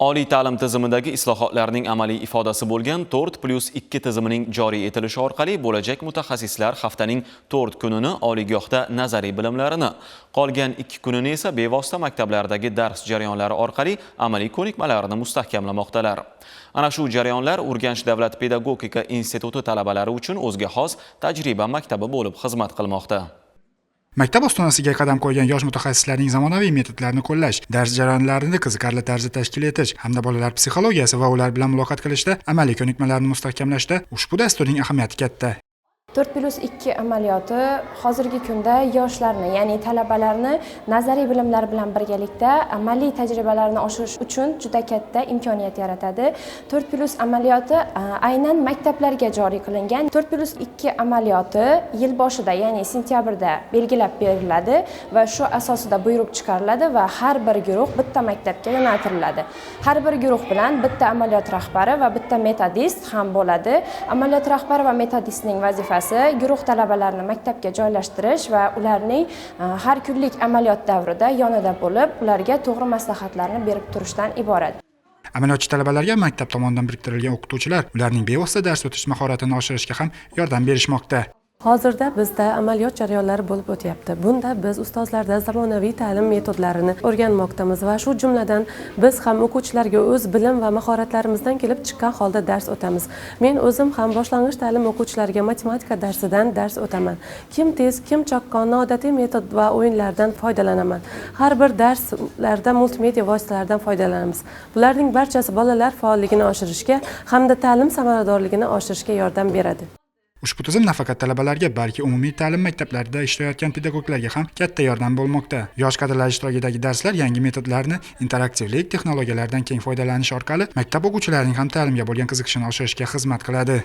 Oliy ta'lim tizimidagi islohotlarning amaliy ifodasi bo'lgan 4+2 tizimining joriy etilishi orqali bo'lajak mutaxassislar haftaning 4 kunini oliygohda nazariy bilimlarini, qolgan 2 kunini esa bevosita maktablardagi dars jarayonlari orqali amaliy ko'nikmalarini mustahkamlamoqdalar. Ana shu jarayonlar Urganch davlat pedagogika instituti talabalari uchun o'ziga xos tajriba maktabi bo'lib xizmat qilmoqda. Maktab ostonasiga qadam qo'ygan yosh mutaxassislarning zamonaviy metodlarini qo'llash, dars jarayonlarini qiziqarli tarzda tashkil etish hamda bolalar psixologiyasi va ular bilan muloqot qilishda amaliy ko'nikmalarni mustahkamlashda ushbu dasturning ahamiyati katta. 4+2 amaliyoti hozirgi kunda yoshlarni, ya'ni talabalarni nazariy bilimlar bilan birgalikda amaliy tajribalarni oshirish uchun juda katta imkoniyat yaratadi. 4+ amaliyoti aynan maktablarga joriy qilingan. 4+2 amaliyoti yil boshida, ya'ni sentyabrda belgilab beriladi va shu asosida buyruq chiqariladi va har bir guruh bitta maktabga yo'naltiriladi. Har bir guruh bilan bitta amaliyot rahbari va bitta metodist ham bo'ladi. Amaliyot rahbari va metodistning vazifasi guruh talabalarini maktabga joylashtirish va ularning har kunlik amaliyot davrida yonida bo'lib, ularga to'g'ri maslahatlarni berib turishdan iborat. Amaliyotchi talabalarga maktab tomonidan biriktirilgan o'qituvchilar ularning bevosita dars o'tish mahoratini oshirishga ham yordam berishmoqda. Hozirda bizda amaliyot jarayonlari bo'lib o'tyapti. Bunda biz ustozlarda zamonaviy ta'lim metodlarini o'rganmoqdamiz va shu jumladan biz ham o'quvchilarga o'z bilim va mahoratlarimizdan kelib chiqqan holda dars o'tamiz. Men o'zim ham boshlang'ich ta'lim o'quvchilariga matematika darsidan dars o'taman. Kim tez, kim chaqqon, noodatiy metod va o'yinlardan foydalanaman. Har bir darslarda multimedia vositalaridan foydalanamiz. Bularning barchasi bolalar faolligini oshirishga hamda ta'lim samaradorligini oshirishga yordam beradi. Ushbu tizim nafaqat talabalarga, balki umumiy ta'lim maktablarida ishlayotgan pedagoglarga ham katta yordam bo'lmoqda. Yosh kadrlar ishtirokidagi darslar yangi metodlarni, interaktivlik texnologiyalardan keng foydalanish orqali maktab o'quvchilarining ham ta'limga bo'lgan qiziqishini oshirishga xizmat qiladi.